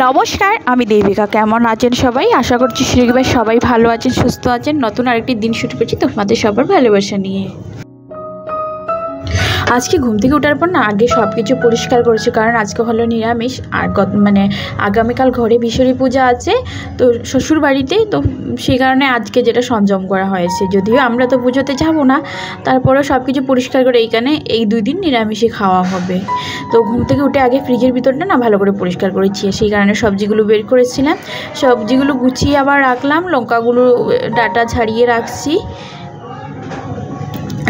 নমস্কার, আমি দেবিকা। কেমন আছেন সবাই? আশা করছি শীঘ্রই সবাই ভালো আছেন, সুস্থ আছেন। নতুন আরেকটি দিন শুরু করছি তোমাদের সবার ভালোবাসা নিয়ে। আজকে ঘুম থেকে ওঠার পর না আগে সব কিছু পরিষ্কার করেছি, কারণ আজকে হলো নিরামিষ। আর আগামীকাল ঘরে বিশ্বরী পূজা আছে, তো শ্বশুর বাড়িতেই, তো সেই কারণে আজকে যেটা সংযম করা হয়েছে। যদিও আমরা তো পুজোতে যাব না, তারপরেও সব কিছু পরিষ্কার করে এইখানে এই 2 দিন নিরামিষই খাওয়া হবে। তো ঘুম থেকে উঠে আগে ফ্রিজের ভিতরটা না ভালো করে পরিষ্কার করেছি, সেই কারণে সবজিগুলো বের করেছিলাম। সবজিগুলো গুছিয়ে আবার রাখলাম, লঙ্কাগুলো ডাটা ছাড়িয়ে রাখছি।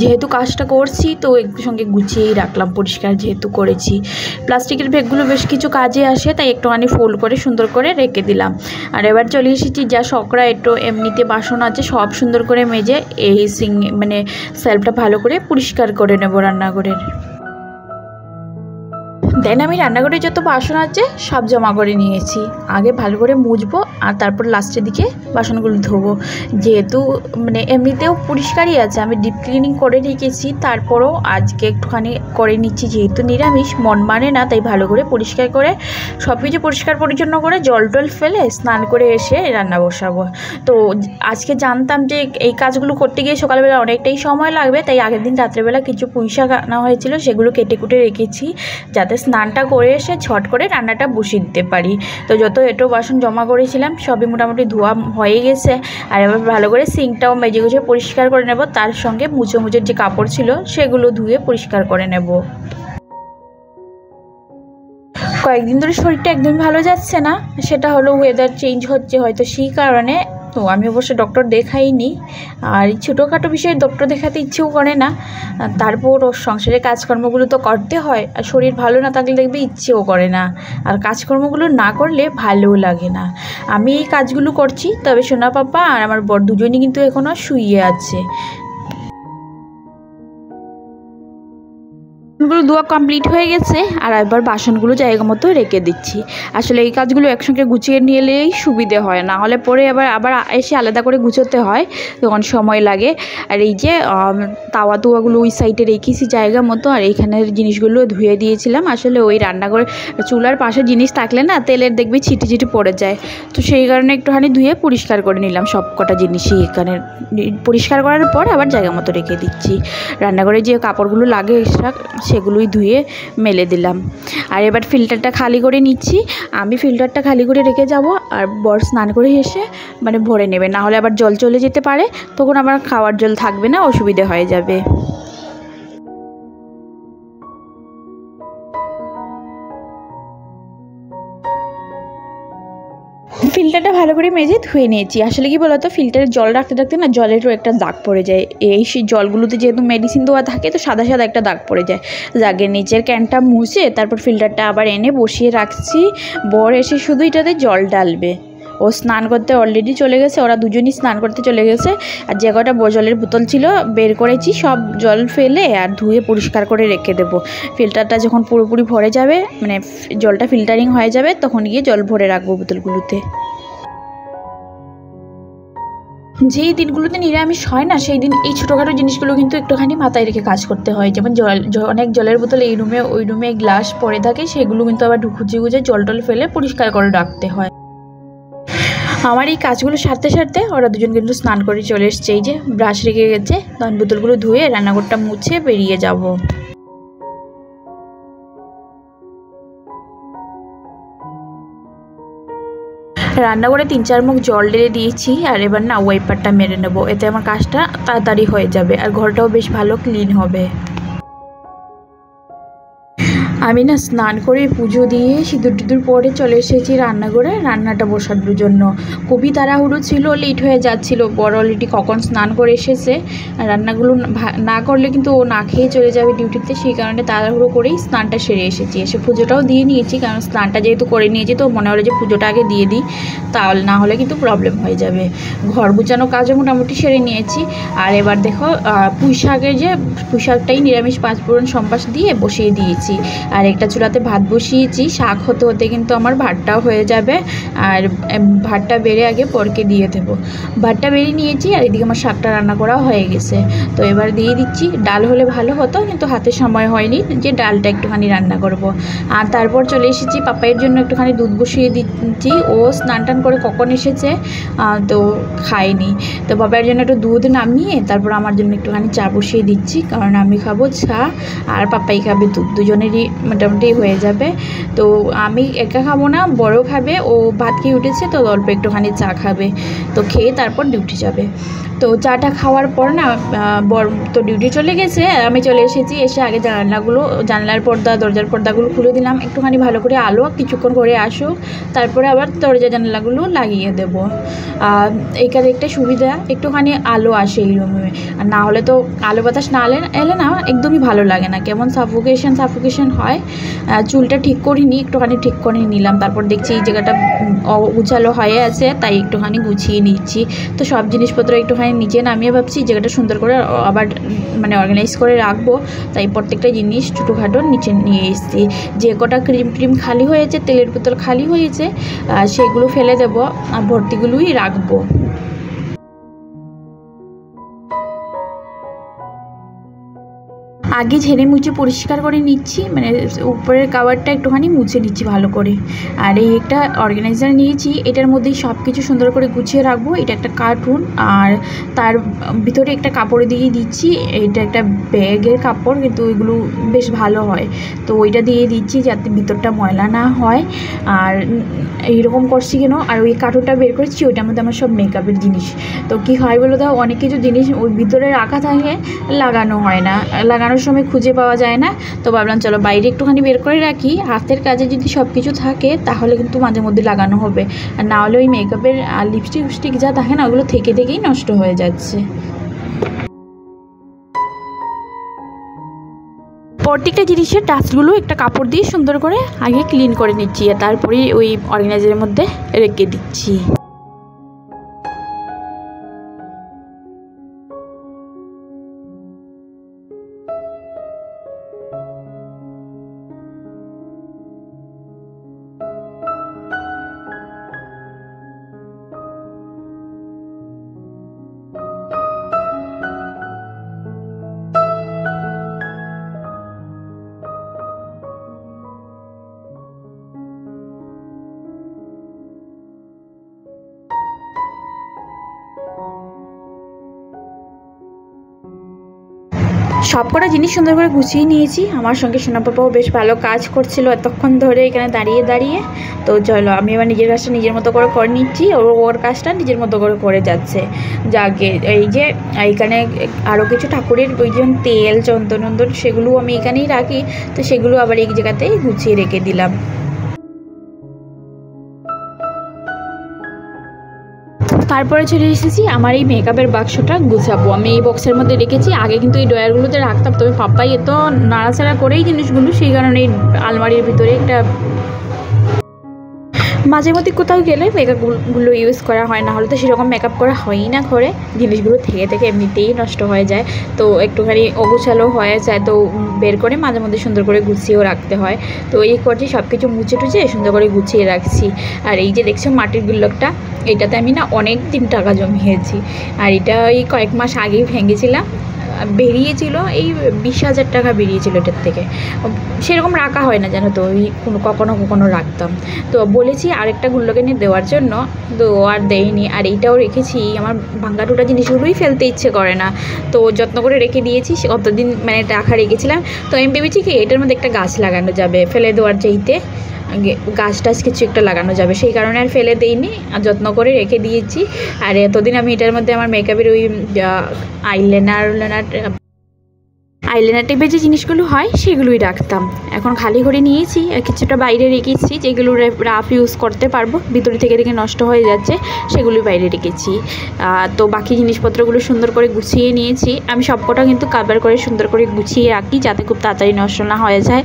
যেহেতু কাজটা করছি তো একটু সঙ্গে গুছিয়েই রাখলাম, পরিষ্কার যেহেতু করেছি। প্লাস্টিকের ব্যাগগুলো বেশ কিছু কাজে আসে, তাই একটুখানি ফোল্ড করে সুন্দর করে রেখে দিলাম। আর এবার চলে এসেছি যা শকরা একটু এমনিতে বাসন আছে সব সুন্দর করে মেজে এই সেলফটা ভালো করে পরিষ্কার করে নেব রান্নাঘরের। দেন আমি রান্নাঘরে যত বাসন আছে সব জমা করে নিয়েছি। আগে ভালো করে মুছবো আর তারপর লাস্টের দিকে বাসনগুলো ধোবো। যেহেতু এমনিতেও পরিষ্কারই আছে, আমি ডিপ ক্লিনিং করে রেখেছি, তারপরও আজকে একটুখানি করে নিচ্ছি। যেহেতু নিরামিষ মন মানে না, তাই ভালো করে পরিষ্কার করে সব কিছু পরিষ্কার পরিচ্ছন্ন করে জল টল ফেলে স্নান করে এসে রান্না বসাবো। তো আজকে জানতাম যে এই কাজগুলো করতে গিয়ে সকালবেলা অনেকটাই সময় লাগবে, তাই আগের দিন রাত্রেবেলা কিছু পুঁইশাক আনা হয়েছিল, সেগুলো কেটে কুটে রেখেছি যাতে স্নানটা করে এসে ঝট করে রান্নাটা বসিয়ে দিতে পারি। তো যত এঁটো বাসন জমা করেছিলাম সবই মোটামুটি ধোয়া হয়ে গেছে। আর এবার ভালো করে সিঙ্কটাও মেজে গুজে পরিষ্কার করে নেব, তার সঙ্গে মুচোর যে কাপড় ছিল সেগুলো ধুয়ে পরিষ্কার করে নেব। কয়েকদিন ধরে শরীরটা একদমই ভালো যাচ্ছে না, সেটা হলো ওয়েদার চেঞ্জ হচ্ছে হয়তো সেই কারণে। তো আমি অবশ্য ডক্টর দেখাইনি, আর ছোটোখাটো বিষয়ে ডক্টর দেখাতে ইচ্ছেও করে না। তারপর সংসারের কাজকর্মগুলো তো করতে হয়, আর শরীর ভালো না থাকলে দেখবে ইচ্ছেও করে না, আর কাজকর্মগুলো না করলে ভালোও লাগে না। আমি এই কাজগুলো করছি, তবে সোনা পাপা আর আমার বর দুজনই কিন্তু এখনও শুয়ে আছে। বাসনগুলো ধোয়া কমপ্লিট হয়ে গেছে, আর এবার বাসনগুলো জায়গা মতো রেখে দিচ্ছি। আসলে এই কাজগুলো একসঙ্গে গুছিয়ে নিয়ে এলেই সুবিধে হয়, না হলে পরে আবার এসে আলাদা করে গুছোতে হয়, তখন সময় লাগে। আর এই যে তাওয়া তুয়াগুলো ওই সাইডে রেখেছি জায়গা মতো, আর এইখানের জিনিসগুলো ধুয়ে দিয়েছিলাম। আসলে ওই রান্নাঘরে চুলার পাশে জিনিস থাকলে না তেলের দেখবি ছিটি ছিটি পড়ে যায়, তো সেই কারণে একটুখানি ধুয়ে পরিষ্কার করে নিলাম সব কটা জিনিসই। এখানে পরিষ্কার করার পর আবার জায়গা মতো রেখে দিচ্ছি। রান্নাঘরে যে কাপড়গুলো লাগে এক্সট্রা সেগুলোই ধুয়ে মেলে দিলাম। আর এবার ফিল্টারটা খালি করে নিচ্ছি। আমি ফিল্টারটা খালি করে রেখে যাব, আর বর স্নান করে এসে ভরে নেবে, না হলে আবার জল চলে যেতে পারে, তখন আবার খাওয়ার জল থাকবে না, অসুবিধে হয়ে যাবে। ফিল্টারটা ভালো করে মেজে ধুয়ে নিয়েছি। আসলে কি বলতো, ফিল্টারে জল রাখতে রাখতে না জলেরও একটা দাগ পড়ে যায়। সেই জলগুলোতে যেহেতু মেডিসিন দেওয়া থাকে, তো সাদা সাদা একটা দাগ পড়ে যায়। দাগের নিচের ক্যানটা মুছে তারপর ফিল্টারটা আবার এনে বসিয়ে রাখছি। বর এসে শুধু এটাতে জল ডালবে। ও স্নান করতে অলরেডি চলে গেছে, ওরা দুজনই স্নান করতে চলে গেছে। আর যে কটা জলের বোতল ছিল বের করেছি, সব জল ফেলে আর ধুয়ে পরিষ্কার করে রেখে দেবো। ফিল্টারটা যখন পুরোপুরি ভরে যাবে, জলটা ফিল্টারিং হয়ে যাবে, তখন গিয়ে জল ভরে রাখবো বোতলগুলোতে। যেই দিনগুলোতে নিরামিষ হয় না, সেই দিন এই ছোটোখাটো জিনিসগুলো কিন্তু একটুখানি মাথায় রেখে কাজ করতে হয়। যেমন অনেক জলের বোতল এই রুমে ওই রুমে গ্লাস পড়ে থাকে, সেগুলো কিন্তু আবার খুঁজে খুঁজে জল টল ফেলে পরিষ্কার করে রাখতে হয়। আমার এই কাজগুলো সারতে সারতে ওরা দুজন কিন্তু স্নান করে চলে এসছে। এই যে ব্রাশ রেখে গেছে, তখন বোতলগুলো ধুয়ে রান্নাঘরটা মুছে বেরিয়ে যাব। রান্নাঘরে 3-4 মুখ জল ঢেলে দিয়েছি, আর এবার না ওয়াইপারটা মেরে নেব, এতে আমার কাজটা তাড়াতাড়ি হয়ে যাবে আর ঘরটাও বেশ ভালো ক্লিন হবে। আমি না স্নান করে পুজো দিয়ে সিঁদুর টিঁদুর পরে চলে এসেছি রান্নাঘরে রান্নাটা বসানোর জন্য। খুবই তাড়াহুড়ো ছিল, লেট হয়ে যাচ্ছিলো। বড় অলরেডি কখন স্নান করে এসেছে, রান্নাগুলো না করলে কিন্তু ও না খেয়ে চলে যাবে ডিউটিতে, সেই কারণে তাড়াহুড়ো করেই স্নানটা সেরে এসেছি। এসে পুজোটাও দিয়ে নিয়েছি, কারণ স্নানটা যেহেতু করে নিয়েছি তো মনে হলো যে পুজোটা আগে দিয়ে দিই, তাহলে না হলে কিন্তু প্রবলেম হয়ে যাবে। ঘর গুছানো কাজও মোটামুটি সেরে নিয়েছি। আর এবার দেখো পুঁইশাকের যে পুঁইশাকটাই নিরামিষ 5 ফোড়ন সম্বাস দিয়ে বসিয়ে দিয়েছি। আর আর একটা চুলাতে ভাত বসিয়েছি, শাক হতে হতে কিন্তু আমার ভাতটাও হয়ে যাবে। আর ভাতটা বেড়ে আগে পরকে দিয়ে দেবো। ভাতটা বেড়ে নিয়েছি আর এদিকে আমার শাকটা রান্না করাও হয়ে গেছে। তো এবার দিয়ে দিচ্ছি। ডাল হলে ভালো হতো, কিন্তু হাতে সময় হয়নি যে ডালটা একটুখানি রান্না করব। আর তারপর চলে এসেছি পাপাইয়ের জন্য একটুখানি দুধ বসিয়ে দিচ্ছি। ও স্নান টান করে কখন এসেছে, তো খায়নি। তো পাপাইয়ের জন্য একটু দুধ নামিয়ে তারপর আমার জন্য একটুখানি চা বসিয়ে দিচ্ছি, কারণ আমি খাবো চা আর পাপাই খাবে দুধ, দুজনেরই মোটামুটি হয়ে যাবে। তো আমি একা খাবো না, বড় খাবে, ও ভাত খেয়ে উঠেছে তো অল্প একটুখানি চা খাবে। তো খেয়ে তারপর ডিউটি যাবে। তো চাটা খাওয়ার পর না তো ডিউটি চলে গেছে, আমি চলে এসেছি। এসে আগে জানলার পর্দা দরজার পর্দাগুলো খুলে দিলাম, একটুখানি ভালো করে আলো কিছুক্ষণ করে আসুক, তারপরে আবার দরজা জানলাগুলো লাগিয়ে দেব। এইখানে একটা সুবিধা, একটুখানি আলো আসে এই রুমে, আর না হলে তো আলো বাতাস না এলে না একদমই ভালো লাগে না, কেমন সাফোকেশন হয়। চুলটা ঠিক করিনি, একটুখানি ঠিক করে নিলাম। তারপর দেখছি এই জায়গাটা গুছালো হয়ে আছে, তাই একটুখানি গুছিয়ে নিচ্ছি। তো সব জিনিসপত্র একটুখানি নিচে নামিয়ে ভাবছি জায়গাটা সুন্দর করে আবার মানে অর্গানাইজ করে রাখবো, তাই প্রত্যেকটা জিনিস ছোটোখাটো নিচে নিয়ে এসেছি। যে কটা ক্রিম খালি হয়েছে, তেলের বোতল খালি হয়েছে, সেগুলো ফেলে দেবো আর ভর্তিগুলোই রাখবো। আগে ঝেড়ে মুছে পরিষ্কার করে নিচ্ছি, মানে উপরের কাভারটা একটুখানি মুছে নিচ্ছি ভালো করে। আর এই একটা অর্গানাইজার নিয়েছি, এটার মধ্যেই সব কিছু সুন্দর করে গুছিয়ে রাখবো। এটা একটা কার্টুন, আর তার ভিতরে একটা কাপড় দিয়ে দিচ্ছি। এটা একটা ব্যাগের কাপড়, কিন্তু ওইগুলো বেশ ভালো হয়, তো ওইটা দিয়ে দিচ্ছি যাতে ভিতরটা ময়লা না হয়। আর এইরকম করছি কেন, আর ওই কার্টুনটা বের করেছি, ওইটার মধ্যে আমার সব মেকআপের জিনিস। তো কী হয় বলো তো, অনেক কিছু জিনিস ওই ভিতরে রাখা থাকে, লাগানো হয় না, লাগানোর সময় খুঁজে পাওয়া যায় না। তো ভাবলাম চলো বাইরে একটুখানি বের করে রাখি, হাতের কাজে যদি সব কিছু থাকে তাহলে কিন্তু মাঝে মধ্যে লাগানো হবে, আর না হলে ওই মেকআপের লিপস্টিক যা থাকে না, ওগুলো থেকেই নষ্ট হয়ে যাচ্ছে। প্রত্যেকটা জিনিসের ডাস্টগুলো একটা কাপড় দিয়ে সুন্দর করে আগে ক্লিন করে নিচ্ছি, আর তারপরে ওই অর্গানাইজারের মধ্যে রেখে দিচ্ছি। সব কটা জিনিস সুন্দর করে গুছিয়ে নিয়েছি। আমার সঙ্গে সোনা পাপাও বেশ ভালো কাজ করছিল এতক্ষণ ধরে এখানে দাঁড়িয়ে। তো চলো আমি এবার নিজের কাজটা নিজের মতো করে নিচ্ছি, ওর কাজটা নিজের মতো করে যাচ্ছে। যাকে এই যে এইখানে আরও কিছু ঠাকুরের ওই যেমন তেল চন্দন সেগুলো আমি এখানেই রাখি, তো সেগুলো আবার এই জায়গাতেই গুছিয়ে রেখে দিলাম। তারপরে চলে এসেছি আমার এই মেকআপের বাক্সটা গুছাবো। আমি এই বক্সের মধ্যে রেখেছি, আগে কিন্তু এই ড্রয়ারগুলোতে রাখতাম, তবে পাপাই এত নাড়াচাড়া করেই জিনিসগুলো, সেই কারণে এই আলমারির ভিতরে একটা মাঝে মধ্যে কোথাও গেলে মেকআপগুলো ইউজ করা হয়, না হলে তো সেরকম মেকআপ করা হয়ই না ঘরে, জিনিসগুলো থেকে এমনিতেই নষ্ট হয়ে যায়, তো একটুখানি অগোছালো হয়ে যায়, তো বের করে মাঝে মধ্যে সুন্দর করে গুছিয়েও রাখতে হয়। তো এই করছি সব কিছু মুছে সুন্দর করে গুছিয়ে রাখছি। আর এই যে দেখছো মাটির গুল্লকটা, এটাতে আমি না অনেক দিন টাকা জমিয়েছি, আর এটা এই কয়েক মাস আগেই ভেঙেছিলাম, বেরিয়েছিল এই 20,000 টাকা বেরিয়েছিল এটার থেকে। সেরকম রাখা হয় না জানো তো, ওই কখনো রাখতাম। তো বলেছি আরেকটা গুল্লক এনে দেওয়ার জন্য, তো আর দেয়নি। আর এইটাও রেখেছি, আমার ভাঙ্গা টুটা জিনিসগুলোই ফেলতে ইচ্ছে করে না, তো যত্ন করে রেখে দিয়েছি। অতদিন মানে টাকা রেখেছিলাম, তো আমি ভেবেছি কি এটার মধ্যে একটা গাছ লাগানো যাবে, ফেলে দেওয়ার চাইতে গাছ টাছ কিছু একটা লাগানো যাবে, সেই কারণে আর ফেলে দিইনি, আর যত্ন করে রেখে দিয়েছি। আর এতদিন আমি এটার মধ্যে আমার মেকআপের ওই আইলাইনার টাইপের যে জিনিসগুলো হয় সেগুলোই রাখতাম। এখন খালি করে নিয়েছি, আর কিছুটা বাইরে রেখেছি, যেগুলো রাফ ইউজ করতে পারবো, ভিতরে থেকে নষ্ট হয়ে যাচ্ছে সেগুলোই বাইরে রেখেছি। তো বাকি জিনিসপত্রগুলো সুন্দর করে গুছিয়ে নিয়েছি। আমি সবকটা কিন্তু কাভার করে সুন্দর করে গুছিয়ে রাখি, যাতে খুব তাড়াতাড়ি নষ্ট না হয়ে যায়।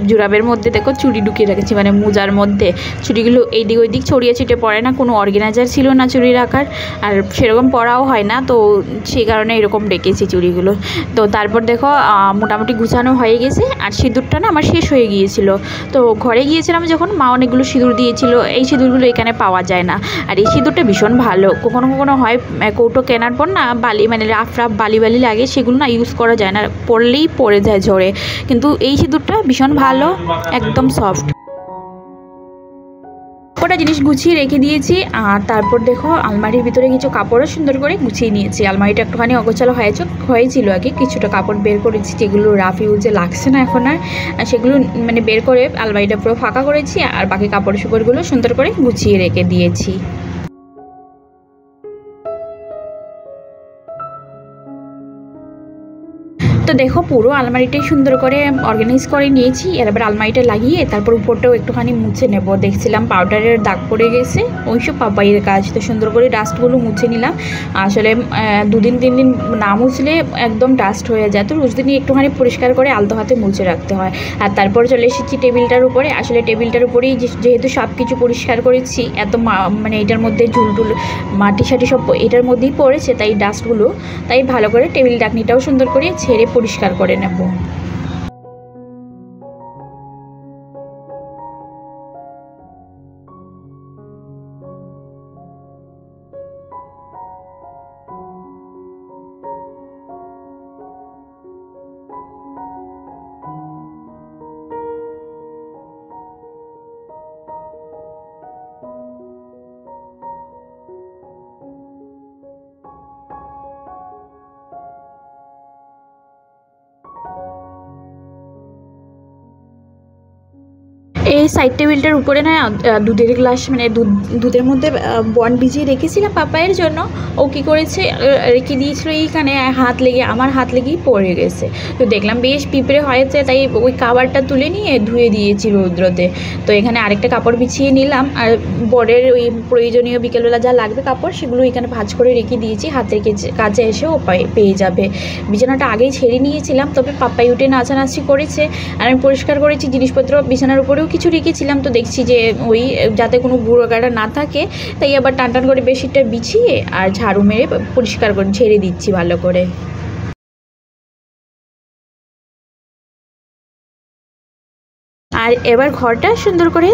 জুরাবের মধ্যে দেখো চুড়ি ঢুকিয়ে রেখেছি, মানে মোজার মধ্যে চুড়িগুলো এইদিক ওইদিক ছড়িয়ে ছিটে পড়ে না, কোনো অর্গানাইজার ছিল না চুড়ি রাখার, আর সেরকম পড়াও হয় না, তো সেই কারণে এরকম রেখেছি চুড়িগুলো। তো তারপর দেখো দেখো মোটামুটি গুছানো হয়ে গেছে। আর সিঁদুরটা না আমার শেষ হয়ে গিয়েছিল, তো ঘরে গিয়েছিলাম যখন মা অনেকগুলো সিঁদুর দিয়েছিল। এই সিঁদুরগুলো এখানে পাওয়া যায় না। আর এই সিঁদুরটা ভীষণ ভালো। কখনো কখনো হয় কৌটো কেনার পর না বালি মানে রাফ বালি লাগে, সেগুলো না ইউজ করা যায় না, পরলেই পড়ে যায় ঝরে। কিন্তু এই সিঁদুরটা ভীষণ ভালো, একদম সফট। ওটা জিনিস গুছিয়ে রেখে দিয়েছি। আর তারপর দেখো আলমারির ভিতরে কিছু কাপড়ও সুন্দর করে গুছিয়ে নিয়েছি। আলমারিটা একটুখানি অগোছালো হয়েছিল আগে, কিছুটা কাপড় বের করেছি যেগুলো রাফ ইউজে লাগছে না এখন আর, সেগুলো মানে বের করে আলমারিটা পুরো ফাঁকা করেছি। আর বাকি কাপড় চোপড়গুলো সুন্দর করে গুছিয়ে রেখে দিয়েছি। তো দেখো পুরো আলমারিটাই সুন্দর করে অর্গানাইজ করে নিয়েছি। এবার আলমারিটা লাগিয়ে তারপর উপরটাও একটুখানি মুছে নেব। দেখছিলাম পাউডারের দাগ পড়ে গেছে, ওইসব পাপাইয়ের কাজ। তো সুন্দর করে ডাস্টগুলো মুছে নিলাম। আসলে 2 দিন 3 দিন না মুছলে একদম ডাস্ট হয়ে যায়, তো রোজ দিনই একটুখানি পরিষ্কার করে আলতো হাতে মুছে রাখতে হয়। আর তারপর চলে এসেছি টেবিলটার উপরে। আসলে টেবিলটার উপরেই যেহেতু সব কিছু পরিষ্কার করেছি, এত মানে এটার মধ্যে ঝুলটুল মাটি সাটি সব এটার মধ্যেই পড়েছে, তাই ডাস্টগুলো, তাই ভালো করে টেবিল ডাকনিটাও সুন্দর করে ছেড়ে পরিষ্কার করে নেব। এই সাইড টেবিলটার উপরে না দুধের গ্লাস মানে দুধের মধ্যে বন্ড ভিজিয়ে রেখেছিলাম পাপায়ের জন্য। ও কী করেছে, রেখে দিয়েছিল এইখানে, আমার হাত লেগেই পড়ে গেছে। তো দেখলাম বেশ পিঁপড়ে হয়েছে, তাই ওই কাভারটা তুলে নিয়ে ধুয়ে দিয়েছি রৌদ্রতে। তো এখানে আরেকটা কাপড় বিছিয়ে নিলাম। আর বরের ওই প্রয়োজনীয় বিকেলবেলা যা লাগবে কাপড়, সেগুলো এখানে ভাঁজ করে রেখে দিয়েছি। হাতের কাছে এসে ও পেয়ে যাবে। বিছানাটা আগেই ছেড়ে নিয়েছিলাম, তবে পাপাই উঠে নাচানাচি করেছে। আর আমি পরিষ্কার করেছি জিনিসপত্র, বিছানার উপরেও কিছু রেখেছিলাম। তো দেখছি যে ওই যাতে কোনো বুড়ো গাড়া না থাকে, তাই আবার টান করে বেডশিটটা বিছিয়ে আর ঝাড়ু মেরে পরিষ্কার করে ঝেড়ে দিচ্ছি ভালো করে। আর এবার ঘরটা সুন্দর করে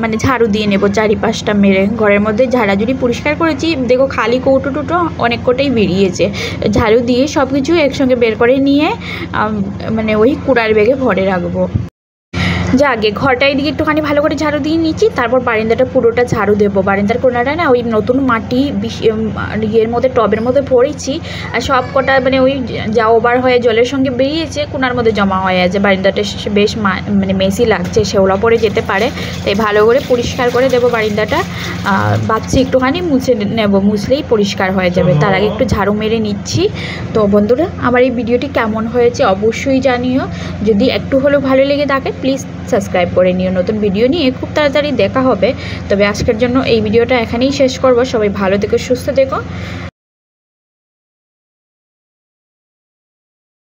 মানে ঝাড়ু দিয়ে নেব চারিপাশটা মেরে। ঘরের মধ্যে ঝাড়াঝুড়ি পরিষ্কার করেছি, দেখো খালি কৌটো টুটো অনেক কটাই বেরিয়েছে। ঝাড়ু দিয়ে সব কিছু একসঙ্গে বের করে নিয়ে মানে ওই কুড়ার ব্যাগে ভরে রাখবো। আগে ঘরটা এদিকে একটুখানি ভালো করে ঝাড়ু দিয়ে নিচ্ছি, তারপর বারান্দাটা পুরোটা ঝাড়ু দেবো। বারান্দার কোনাটা না ওই নতুন মাটি ইয়ের মধ্যে টবের মধ্যে ভরেছি, আর সব কটা মানে ওই যা ওভার হয়ে জলের সঙ্গে বেরিয়েছে কোনার মধ্যে জমা হয়ে আছে। বারান্দাটা বেশ মানে মেসি লাগছে, শেওলা পড়ে যেতে পারে, তাই ভালো করে পরিষ্কার করে দেবো বারান্দাটা। ভাবছি একটুখানি মুছে নেব, মুছলেই পরিষ্কার হয়ে যাবে। তার আগে একটু ঝাড়ু মেরে নিচ্ছি। তো বন্ধুরা, আমার এই ভিডিওটি কেমন হয়েছে অবশ্যই জানিও। যদি একটু হলেও ভালো লেগে থাকে প্লিজ সাবস্ক্রাইব করে নিও। নতুন ভিডিও নিয়ে খুব তাড়াতাড়ি দেখা হবে। তবে আজকের জন্য এই ভিডিওটা এখানেই শেষ করব। সবাই ভালো থেকো, সুস্থ থেকো।